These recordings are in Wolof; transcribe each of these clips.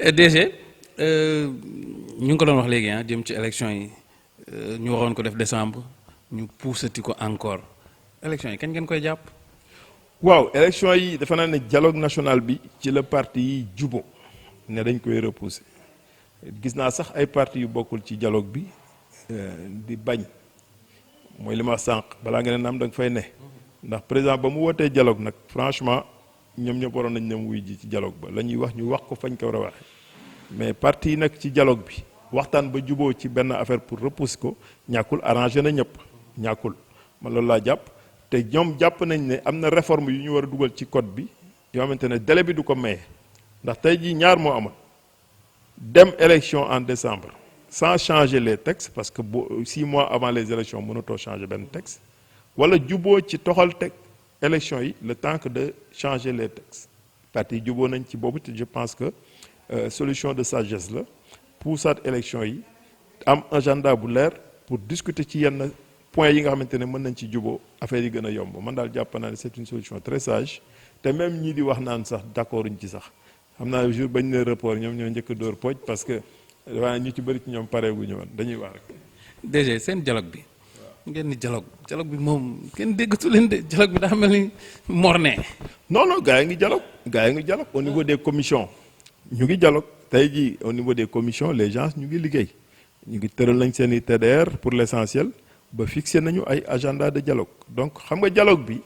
DG ñu ngi ko doon wax léegi ah jëm ci élection yi ñu waroon ko def décembre ñu puusati ko encore élection yi kañ ngeen koy jàpp. waaw élection yi dafa naa ne dialogue national bi ci la parti yi jubo ne dañ koy repousser gis naa sax ay parti yu bokkul ci dialogue bi di bañ mooy li ma wax sànq balaa nga ne naam da nga fay ne ndax président ba mu wootee dialogue nag franchement ñoom ñëpp waroon nañ dem wuy ji ci dialogue ba la ñuy wax ñu wax ko fañ ko war a waxee mais parti yi nag ci dialogue bi waxtaan ba juboo ci benn affaire pour repousser ko ñàkkul arrangé na ñëpp ñàkkul man loolu laa jàpp te ñoom jàpp nañ ne am na réforme yu ñu war a dugal ci code bi yoo xamante ne délai bi du ko maye ndax tey jii ñaar moo amoon dem élection en décembre sans changer les textes parce que 6 mois avant les élections mënatoo changer benn texte wala juboo ci toxal teg élection yi le temps que de changer les textes parti yi juboo nañ ci boobu te je pense que solution de sagesse la puusaat élection yi am agenda bu leer pour discuter ci yenn points yi nga xamante ne mën nañ ci juboo affaire yi gën a yomb man daal jàpp naa ne c'est une solution très sage te même ñii di wax naan sax d'accord uñ ci sax xam naa jour bañ ne report ñoom ñoo njëkk a dóor pooj parce que waaye ñu ci bëri ci ñoom pareeguñu woon dañuy wax rek. DG seen dialogue bi. ngeen ni dialogue bi moom kenn déggatu leen de dialogue bi daa mel ni morne. non gars yi ngi dialogue au niveau des commissions ñu ngi dialogue tey jii au niveau des commissions les gens ñu ngi liggéey ñu ngi tëral nañ seen i TDR pour l'essentiel ba fixé nañu ay agenda de dialogue donc xam nga dialogue bi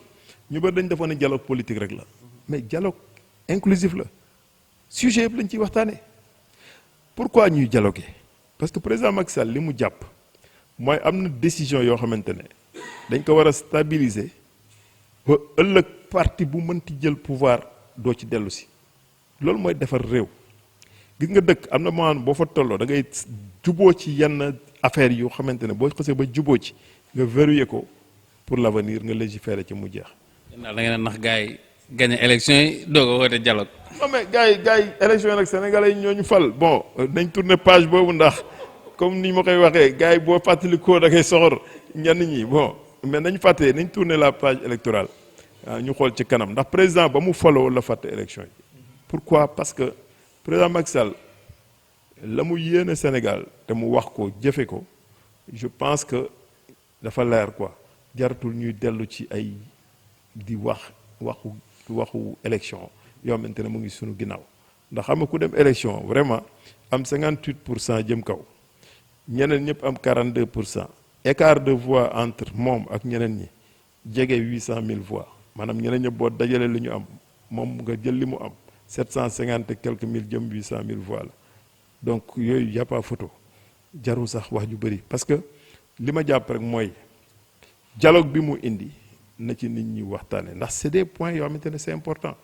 ñu bëri dañ defoon ne dialogue politique rek la mais dialogue inclusif la sujet yëpp lañ ciy waxtaanee pourquoi ñuy dialoguer parce que président Macky Sall li mu jàpp mooy am na décision yoo xamante ne dañ ko war a stabiliser ba ëllëg parti bu mënti jël pouvoir doo ci dellu si loolu mooy defar réew gis nga dëkk am na moment boo fa tolloo da ngay juboo ci yenn affaires yoo xamante ne boo xasee ba juboo ci nga verrouiller ko pour l'avenir nga légiférer ci mu jeex. da ngeen a nax gars yi gagné élection yi doog a woote dialogue. non mais gars yi élection yi nag sénégalais yi ñoo ñu fal bon nañ tourner page boobu ndax comme ni ma koy waxee gars yi boo fàttalikoo da ngay soxor ñenn ñi bon mais nañ fàtte nañ tourner la page électorale ñu xool ci kanam ndax président ba mu faloo la fàtte élection yi. pourquoi parce que président Macky Sall la mu yéene Sénégal te mu wax ko jëfe ko je pense que dafa leer quoi jaratul ñuy dellu ci ay di waxu élection yoo xamante ne mu ngi sunu ginnaaw ndax xam nga ku dem élection vraiment am 58% jëm kaw ñeneen ñëpp am 42% écart de voix entre moom ak ñeneen ñi jege 800 000 voix maanaam ñeneen ñëpp boo dajalee li ñu am moom nga jël li mu am 750 et quelques mille jëm 800 000 voix la donc yooyu y a pas photo jarul sax wax ju bëri parce que li ma jàpp rek mooy dialogue bi mu indi na ci nit ñi waxtaane ndax c'est des points yoo xamante ne c'est important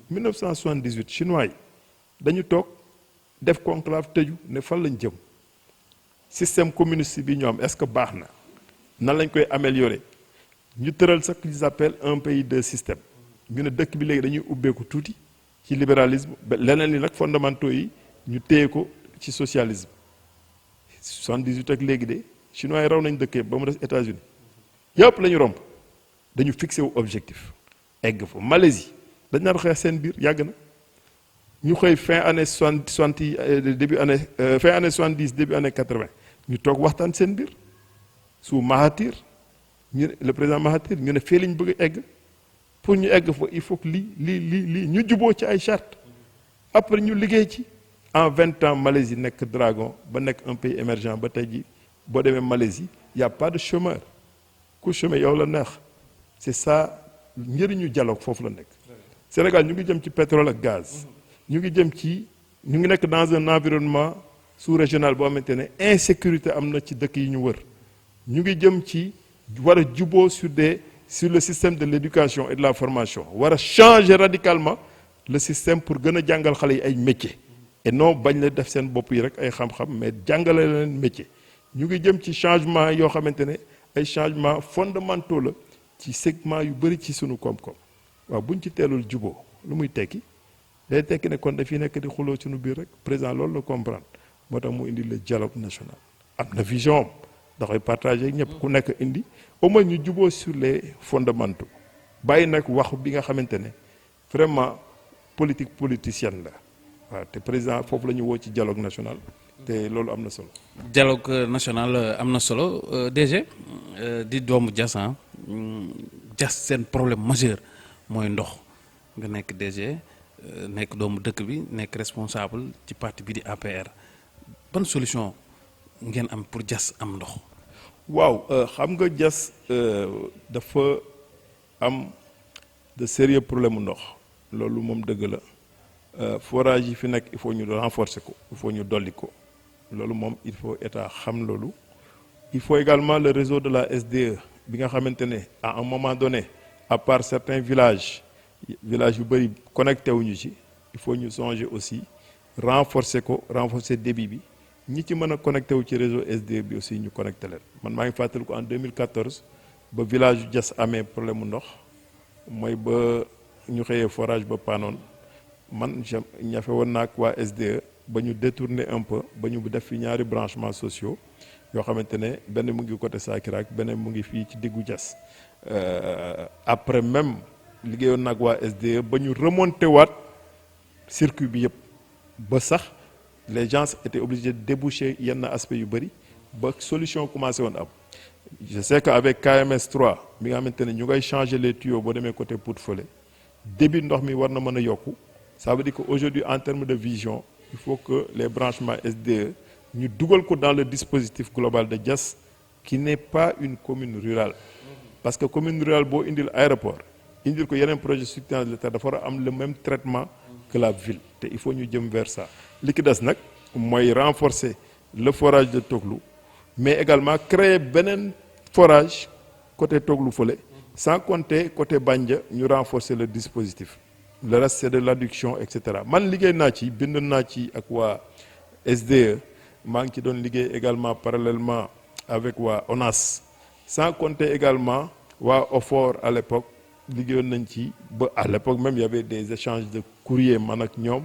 1978 chinois yi dañu toog def conclave tëju ne fan lañ jëm système communiste bi ñu am est-ce que baax na nan lañ koy améliorer ñu tëral sax qu'ils appellent un pays deux systèmes ñu ne dëkk bi léegi dañuy ubbeeku tuuti ci libéralisme leneen li nag fondamentaux yi ñu téye ko ci socialisme 78 ak léegi de chinois yi raw nañ dëkkee ba mu des États-Unis yëpp la ñu romb dañu fixé wu objectif egg fa Malaisie dañ nar xeex seen biir yàgg na ñu xëy fin année 60 début année fin année 70 début année 80 ñu toog waxtaan seen biir sous Mahathir le président Mahathir ñu ne fii lañ bëgg a egg pour ñu egg fa il faut que lii ñu juboo ci ay charte après ñu liggéey ci en 20 ans Malaisie nekk dragon ba nekk un pays émergent ba tey ji boo demee Malaisie y a pas de chômeur ku chômeur yow la neex c'est ça njëriñu dialogue foofu la nekk Sénégal ñu ngi jëm ci pétrole ak gaz ñu ngi nekk dans un environnement sous-régional boo xamante ne insécurité am na ci dëkk yi ñu wër ñu ngi jëm ci war a juboo sur le système de l'éducation et de la formation war a changer radicalement le système pour gën a jàngal xale yi ay métiers et non bañ la def seen bopp yi rek ay xam-xam mais jàngale leen métier ñu ngi jëm ci changement yoo xamante ne ay changements fondamentaux la ci segment yu bëri ci sunu koom-koom waaw buñ ci teelul juboo lu muy tekki day tekki ne kon dafiy nekk di xuloo sunu biir rek président loolu la comprendre moo tax mu indi le dialogue national am na vision am da koy partager ñëpp ku nekk indi au moins ñu juboo sur les fondamentaux bàyyi nag wax bi nga xamante ne vraiment politique politicienne la waaw te président foofu la ñu woo ci dialogue national te loolu am na solo. dialogue national am na solo DG di doomu Diass Diass seen problème majeur mooy ndox nga nekk DG nekk doomu dëkk bi nekk responsable ci parti bi di APR ban solution ngeen am pour Diass am ndox. waaw xam nga Diass dafa am de sérieux problème mu ndox loolu moom dëgg la forage yi fi nekk il faut ñu renforcer ko il faut ñu dolli ko loolu moom il faut état xam loolu. il faut également le réseau de la SDE bi nga xamante ne à un moment donné à part certains villages yu bëri connecté wuñu ci il faut ñu songer aussi renforcer ko renforcer débit bi ñi ci mën a connecté wu ci réseau SDE bi aussi ñu connecté leen man maa ngi fàttali ko en 2014 ba village yu Diass amee problème mu ndox mooy ba ñu xëyee forage ba paanoon man ñafe woon naa ak waa SDE ba ñu détourner un peu ba ñu def fi ñaari branchements sociaux yoo xamante ne benn mu ngi côté Sakiraak beneen mu ngi fii ci diggu Diass après même liggéeyoon nag waa SDE ba ñu remonté waat circuit bi yëpp ba sax les gens étaient obligés de déboucher yenn aspect yu bëri ba solution commencé woon am je sais que avec KMS 3 mi nga xamante ne ñu ngay changer les tuyaux boo demee côté Pout Fële débit ndox mi war na mën a yokku ça veut dire que aujourd'hui en termes de vision il faut que les branchements SDE ñu dugal ko dans le dispositif global de Diass qui n'est pas une commune rurale parce que commune rurale boo indil aéroport indil ko yeneen projet structurant de l'État dafa war a am le même traitement que la ville te il faut ñu jëm vers ça li ki des nag mooy renforcer le forage de Toglu mais également créer beneen forage côté Toglu fële sans compter côté Bandia ñu renforcer le dispositif le reste c'est de l'adduction et cetera man liggéey naa ci bind naa ci ak waa SDE maa ngi ci doon liggéey également parallèlement avec waa ONAS sans compter également waa OFOR à l'époque liggéeyoon nañ ci ba à l'époque même il y avait des échanges de courrier man ak ñoom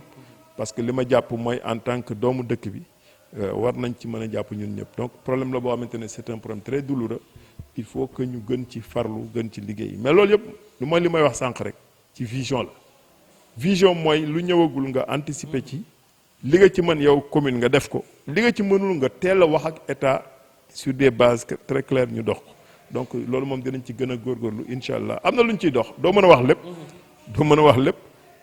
parce que li ma jàpp mooy en tant que doomu dëkk bi war nañ ci mën a jàpp ñun ñëpp donc problème la boo xamante ne c'est un problème très douloureux il faut que ñu gën ci farlu gën ci liggéey mais loolu yëpp lu mooy li may wax sànq rek ci vision la vision mooy lu ñëwagul nga anticiper ci li nga ci mën yow commune nga def ko li nga ci mënul nga teel a wax ak état sur des bases très claires ñu dox ko donc loolu moom dinañ ci gën a góorgóorlu incha allah am na lu ñu ciy dox doo mën a wax lépp doo mën a wax lépp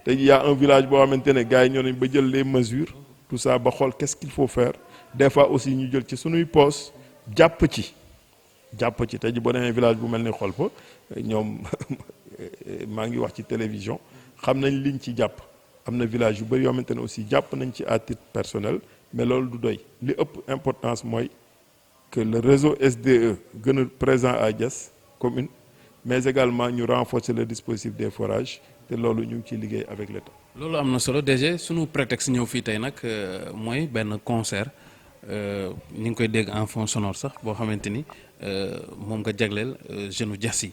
te y a un village boo xamante ne gars yi ñoo nañ ba jël les mesures tout ça ba xool qu'est-ce qu'il faut faire des fois aussi ñu jël ci sunuy poste jàpp ci tey ji boo demee village bu mel ni Xolpa ñoom maa ngi wax ci télévision xam nañ liñ ci jàpp am na village yu bëri yoo xamante ne aussi jàpp nañ ci à titre personnel mais loolu du doy li ëpp importance mooy que le réseau SDE gën a présent à Diass commune mais également ñu renforcer le dispositif des forages te loolu ñu ngi ciy liggéey avec l'État. loolu am na solo DG sunu prétexte ñëw fii tey nag mooy benn concert ñu ngi koy dégg en fond sonore sax boo xamante ni moom nga jagleel jeune Diass yi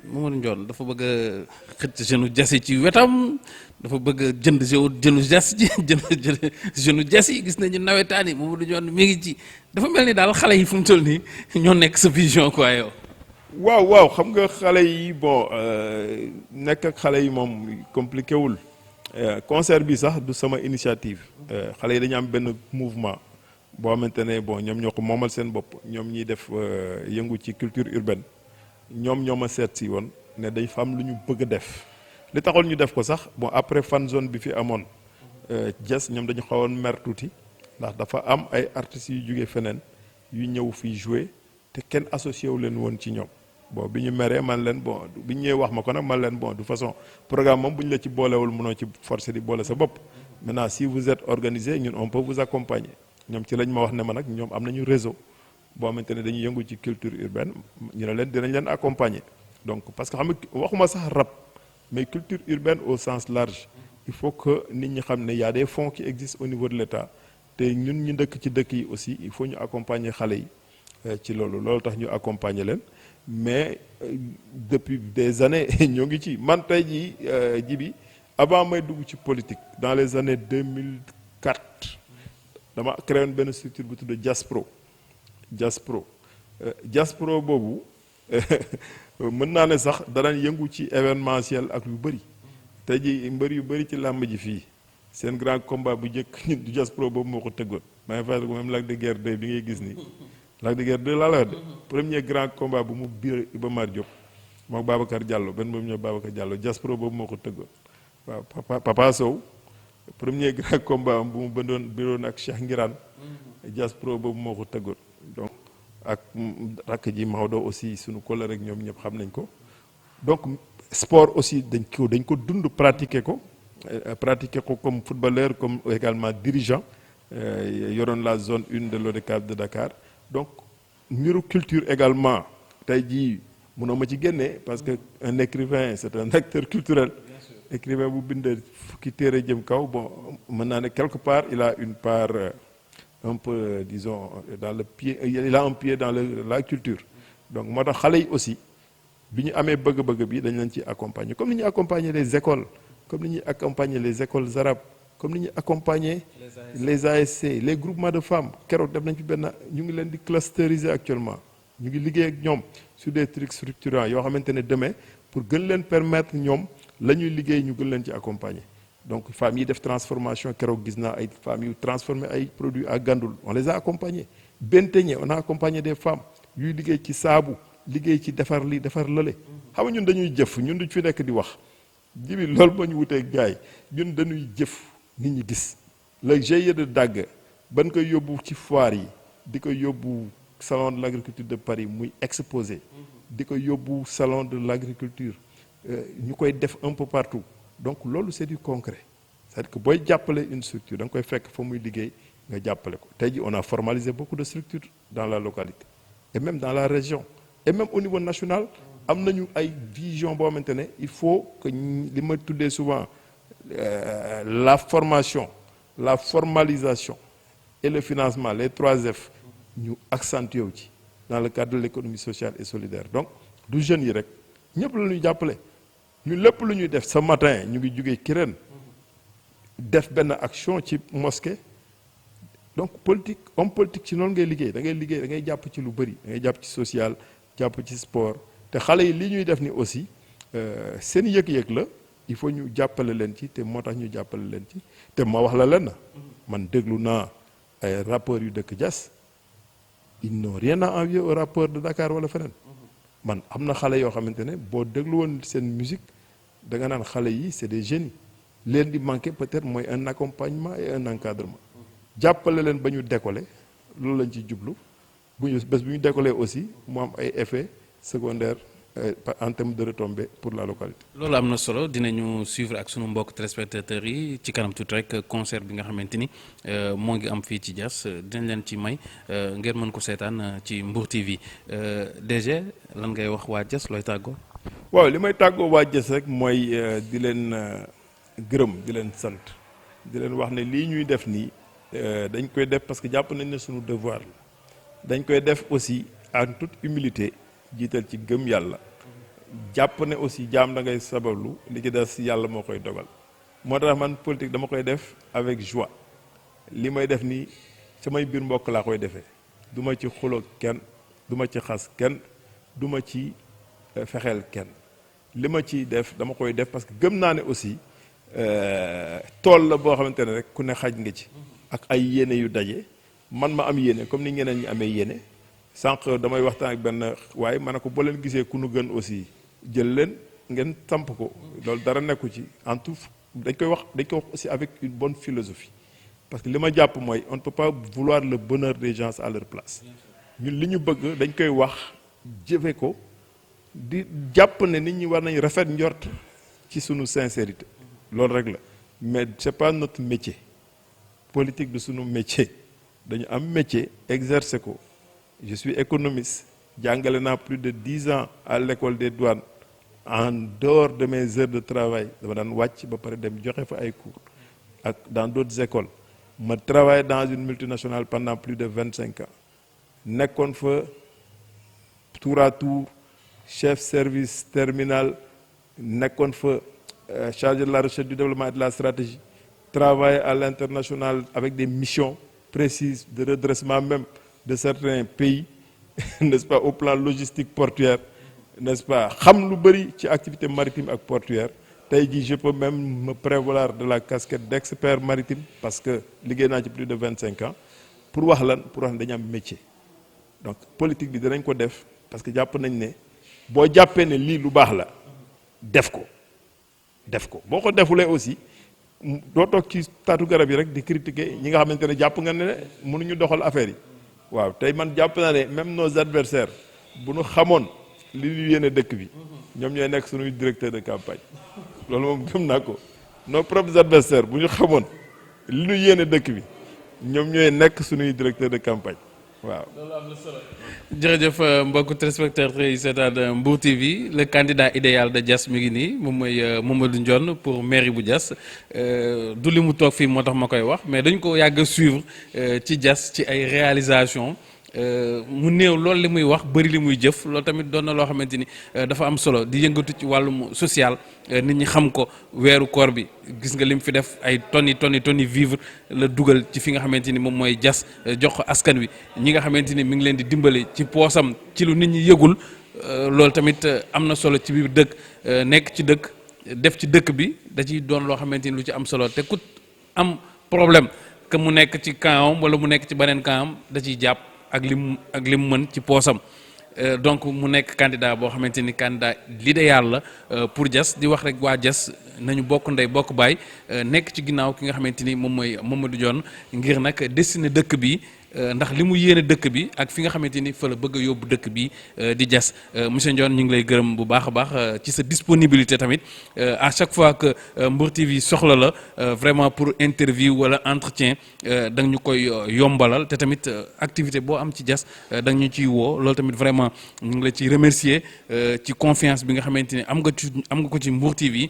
Mamadou Ndione dafa bëgg a xëcc jeune Diass yi ci wetam dafa bëgg a jënd jeune Diass ji jënd jeune Diass yi gis nañu nawetaan yi Mamadou Ndione mi ngi ci dafa mel ni daal xale yi fu mu toll nii ñoo nekk sa vision quoi yow. waaw xam nga xale yi bon nekk ak xale yi moom compliqué wul concert bi sax du sama initiative xale yi dañu am benn mouvement boo xamante ne bon ñoom ñoo ko moomal seen bopp ñoom ñiy def yëngu ci culture urbaine ñoom ñoo ma seet si woon ne dañ fa am lu ñu bëgg a def li taxoon ñu def ko sax bon après fan zone bi fi amoon Diass ñoom dañu xawoon mer tuuti ndax dafa am ay artistes yu jóge feneen yu ñëw fii jouer te kenn associé wu leen woon ci ñoom bon bi ñu meree man leen bon bi ñu ñëwee wax ma ko nag man leen bon de façon programme moom bu ñu la ci boolewul mënoo ci forcer di boole sa bopp maintenant si vous êtes organisé ñun on peut vous accompagner ñoom ci lañ ma wax ne ma nag ñoom am nañu réseau boo xamante ne dañuy yëngu ci culture urbaine ñu ne leen dinañ leen accompagner donc parce que xam nga waxuma sax rap mais culture urbaine au sens large il faut que nit ñi xam ne y a des fonds qui existent au niveau de l'État te ñun ñu dëkk ci dëkk yi aussi il faut ñu accompagner xale yi ci loolu tax ñu accompagner leen mais depuis des années ñoo ngi ci man tey jii ji bi avant may dugg ci politique dans les années 2004 dama créé woon benn structure bu tudd Diass Pro boobu mën naa ne sax danañ yëngu ci événementiel ak yu bëri tey ji mbër yu bëri ci làmb ji fii seen grand combat bu njëkk ñun du Diass Pro boobu moo ko tëggoon maa ngi fàttaliku même Lac de Guerre 2 bi ngay gis nii Lac de Guerre 2 laa la wax de premier grand combat bu mu biir Iba Mar Diop moom Babacar Diallo benn boobu ñëw Babacar Diallo Diass Pro boobu moo ko tëggoon waaw Papa Sow premier grand combat bu mu biroon ak Cheikh Ngirane Diass Pro boobu moo ko tëggoon donc ak rakk ji Maodo aussi suñu collègue rek ñoom ñëpp xam nañ ko donc sport aussi dañ ko dund pratiquer ko comme footballeur comme également dirigeant yoroon la zone 1 de l'ODCAV de Dakar donc mbiru culture également tey jii mënoo ma ci génne parce que un écrivain c'est un acteur culturel écrivain bu bindee fukki téere jëm kaw bon mën naa ne quelque part il a une part un peu disons dans le pied il a un pied dans la culture donc moo tax xale yi aussi bi ñu amee bëgg-bëgg bi dañ leen ci accompagner comme ni ñuy accompagner les écoles comme ni ñuy accompagner les écoles arabes comme ni ñuy accompagner les ASC les groupements de femmes keroog def nañ fi benn ñu ngi leen di clusteriser actuellement ñu ngi liggéey ak ñoom sur des trucs structurants yoo xamante ne demain pour gën leen permettre ñoom la ñuy liggéey ñu gën leen ci accompagner donc femmes yi def transformation keroog gis naa ay femmes yu transformer ay produits à Gandoul on les a accompagnés Benteñe on a accompagné des femmes yuy liggéey ci saabu liggéey ci defar li defar lële xam nga ñun dañuy jëf ñun duñ fi nekk di wax jibi loolu moo ñu wutee gars yi ñun dañuy jëf nit ñi gis le GIE de Dagg ban koy yóbbu ci foire yi di ko yóbbu salon de l'agriculture de Paris muy exposé di ko yóbbu salon de l'agriculture ñu koy def un peu partout donc loolu c'est du concret c'est-à-dire que booy jàppale une structure da nga koy fekk fa muy liggéey nga jàppale ko tey ji on a formalisé beaucoup de structures dans la localité et même dans la région et même au niveau national am nañu ay vision boo xamante ne il faut que li ma tuddee souvent la formation la formalisation et le financement les 3F ñu accentué wu ci dans le cadre de l'économie sociale et solidaire donc du jeunes yi rek ñëpp la ñuy jàppale ñu lépp lu ñuy def ce matin ñu ngi jógee Kirène def benn action ci mosquée donc politique homme politique ci noonu ngay liggéey da ngay jàpp ci lu bëri da ngay jàpp ci social jàpp ci sport te xale yi li ñuy def ni aussi seen yëg-yëg la il faut ñu jàppale leen ci te moo tax ñu jàppale leen ci te ma wax la leen man déglu naa ay rappeurs yu dëkk Diass ils n'ont rien à envier aux rappeurs de Dakar wala feneen man am na xale yoo xamante ne boo déglu woon seen musique da nga naan xale yi c'est des génies leen di manquer peut-être mooy un accompagnement et un encadrement jàppale leen ba ñu décoller loolu lañ ci jublu bu ñu décoller aussi mu am ay effets secondaires en termes de retombées pour la localité. loolu am na solo dinañu suivre ak sunu mbokk téléspectateurs yi ci kanam tuuti rek concert bi nga xamante ni moo ngi am fii ci Diass dinañ leen ci may ngeen mën ko seetaan ci Mbour TV DG lan ngay wax waa Diass looy tàggoo. waaw li may tàggoo waa Diass rek mooy di leen gërëm di leen sant di leen wax ne lii ñuy def nii dañ koy def parce que jàpp nañ ne sunu devoir la dañ koy def aussi en toute humilité jiital ci gëm yàlla jàpp ne aussi jaam da ngay sabablu li ci des yàlla moo koy dogal moo tax man politique dama koy def avec joie li may def nii samay biir mbokk laa koy defee du ma ci xuloo kenn du ma ci xas kenn du ma ci fexeel kenn li ma ci def dama koy def parce que gëm naa ne aussi tool la boo xamante ne rek ku ne xaj nga ci ak ay yéene yu daje man ma am yéene comme ni ñeneen ñi amee yéene sànq damay waxtaan ak benn waaye ma ne ko boo leen gisee ku nu gën aussi jël leen ngeen samp ko loolu dara nekku ci en tout dañ koy wax aussi avec une bonne philosophie parce que li ma jàpp mooy on ne peut pas vouloir le bonheur des gens à leur place ñun li ñu bëgg dañ koy wax jëfe ko di jàpp ne nit ñi war nañ rafet njort ci sunu sincérité loolu rek la mais c'est pas notre métier politique de sunu métier dañu am métier exercer ko je suis économiste jàngale naa plus de 10 ans à l'école des douanes en dehors de mes heures de travail dama daan wàcc ba pare dem joxe fa ay cours ak dans d'autres écoles ma travaille dans une multinationale pendant plus de 25 ans nekkoon fa tour à tour chef service terminal nekkoon fa chargé de la recherche du développement et de la stratégie travaille à l'international avec des missions précises de redressement même de certains pays n'est-ce pas au plan logistique portuaire n'est-ce pas xam lu bëri ci activité maritime ak portuaire tey jii je peux même me prévaloir de la casquette d'expert maritime parce que liggéey naa ci plus de 25 ans pour wax ne dañu am métier donc politique bi danañ ko def parce que jàpp nañ ne boo jàppee ne lii lu baax la def ko boo ko defulee aussi doo toog ci taatu garab yi rek di critiquer ñi nga xamante ne jàpp nga ne mënuñu doxal affaire yi waaw tey man jàpp naa ne même nos adversaires bu ñu xamoon li ñu yéene dëkk bi ñoom ñooy nekk suñuy directeur de campagne loolu moom gëm naa ko nos propres adversaires bu ñu xamoon li ñu yéene dëkk bi ñoom ñooy nekk suñuy directeur de campagne waaw. loolu am na solo. jërëjëf mbokku téléspectateurs yi seetaan Mbour TV le candidat idéal de Diass mi ngi nii moom mooy Mamadou Ndione pour mairie bu Diass du li mu toog fii moo tax ma koy wax mais dañ ko yàgg a suivre ci Diass ci ay réalisations. mu néew loolu li muy wax bëri li muy jëf loolu tamit doon na loo xamante ni dafa am solo di yëngatu ci wàllum social nit ñi xam ko weeru koor bi gis nga lim fi def ay tonni vivre la dugal ci fi nga xamante ni moom mooy Diass jox ko askan wi ñi nga xamante ni mi ngi leen di dimbali ci poosam ci lu nit ñi yëgul loolu tamit am na solo ci biir dëkk nekk ci dëkk def ci dëkk bi da ciy doon loo xamante ni lu ci am solo te ku am problème que mu nekk ci campam wala mu nekk ci beneen campam da ciy jàpp. ak lim mën ci poosam donc mu nekk candidat boo xamante ni candidat l'idéal la pour Diass di wax rek waa Diass nañu bokk ndey bokk baay nekk ci ginnaaw ki nga xamante ni moom mooy Mamadou Ndione ngir nag destiné dëkk bi ndax li mu yéene dëkk bi ak fi nga xamante ni fa la bëgg a yóbbu dëkk bi di Diass monsieur Ndione ñu ngi lay gërëm bu baax a baax ci sa disponibilité tamit à chaque fois que Mbour TV soxla la vraiment pour interview wala entretien da ñu koy yombalal te tamit activité boo am ci Diass da ñu ciy woo loolu tamit vraiment ñu ngi la ciy remercier ci confiance bi nga xamante ni am nga ko ci Mbour TV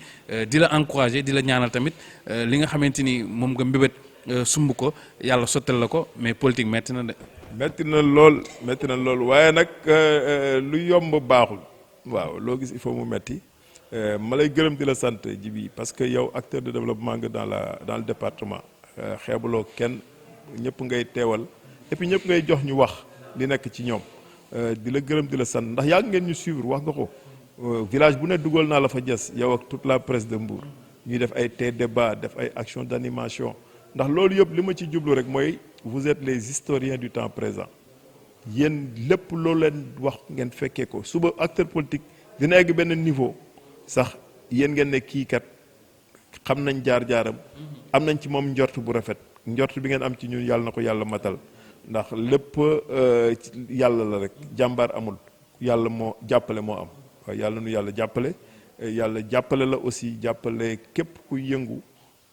di la encourager di la ñaanal tamit li nga xamante ni moom nga mbébét sumb ko yàlla sottal la ko mais politique metti na de. metti na lool waaye nag lu yomb baaxul waaw loo gis il faut mu metti ma lay gërëm di la sant Djibi parce que yow acteur de développement nga dans le département xeebuloo kenn ñëpp ngay teewal et puis ñëpp ngay jox ñu wax li nekk ci ñoom di la gërëm di la sant ndax yàgg ngeen ñu suivre wax nga ko village bu ne dugal naa la fa Diass yow ak toute la presse de Mbour ñuy def ay débat def ay action d'animation ndax loolu yëpp li ma ci jublu rek mooy vous êtes les historiens du temps présent yéen lépp loolu leen wax ngeen fekkee ko suba acteur politique dina egg benn niveau sax yéen ngeen ne kii kat xam nañ jaar-jaaram am nañ ci moom njort bu rafet njort bi ngeen am ci ñun yàlla na ko yàlla matal ndax lépp yàlla la rek jàmbaar amul yàlla moo jàppale moo am waaye yàlla nu yàlla jàppale la aussi jàppale képp ku yëngu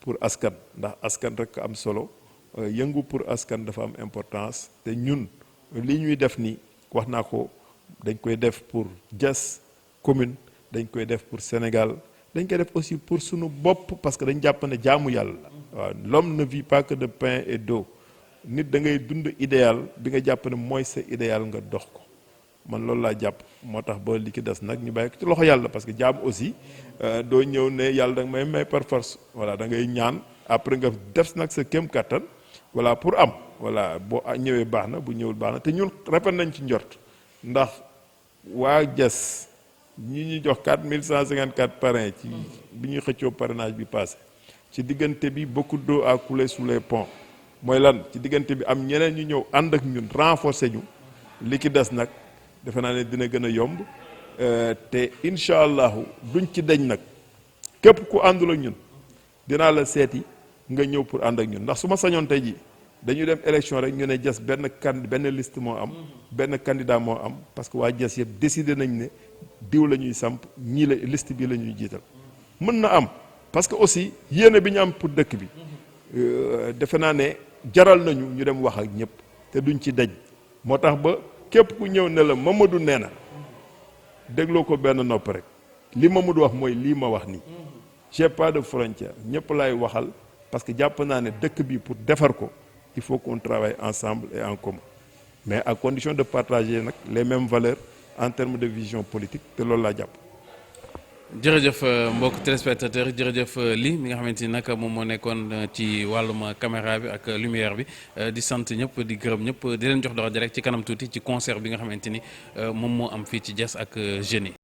pour askan ndax askan rek am solo yëngu pour askan dafa am importance te ñun li ñuy def nii wax naa ko dañ koy def pour Diass commune dañ koy def pour Sénégal dañ koy def aussi pour sunu bopp parce que dañ jàpp ne jaamu yàlla la waaw l'homme ne vit pas que de pain et d'eau nit da ngay dund idéal bi nga jàpp ne mooy sa idéal nga dox ko man loolu laa jàpp moo tax ba li ki des nag ñu bàyyi ko ci loxo yàlla parce que jaam aussi doo ñëw ne yàlla da nga may par force voilà da ngay ñaan après nga def nag sa kéem kattan voilà pour am voilà boo ñëwee baax na bu ñëwul baax na te ñun rafet nañ ci njort ndax waa Diass ñi ñu jox 4154 parrains ci bi ñuy xëccoo parrainage bi passé ci diggante bi beaucoup d'eau a coulé sous les ponts mooy lan ci diggante bi am ñeneen ñu ñëw ànd ak ñun renforcer ñu li ki des nag defe naa ne dina gën a yomb te incha allahu duñ ci deñ nag képp ku àndul ak ñun dinaa la seeti nga ñëw pour ànd ak ñun ndax su ma sañoon tey ji dañu dem élection rek ñu ne Diass benn liste moo am benn candidat moo am parce que waa Diass yëpp décidé nañ ne diw la ñuy samp ñii la liste bi la ñuy jiital mën na am parce que aussi yéene bi ñu am pour dëkk bi defe naa ne jaral nañu ñu dem wax ak ñëpp te duñ ci deñ moo tax ba képp ku ñëw ne la Mamadou nee na dégloo ko benn nopp rek li Mamadou wax mooy lii ma wax nii j'ai pas de frontière ñëpp laay waxal parce que jàpp naa ne dëkk bi pour defar ko il faut qu'on travaille ensemble et en commun mais à condition de partager nag les mêmes valeurs en termes de vision politique te loolu laa jàpp. jërëjëf mbokk téléspectateur jërëjëf li mi nga xamante ni nag moom moo nekkoon ci wàllum caméra bi ak lumière bi di sant ñëpp di gërëm ñëpp di leen jox dox rek ci kanam tuuti ci concert bi nga xamante ni moom moo am fii ci Diass ak jeunes yi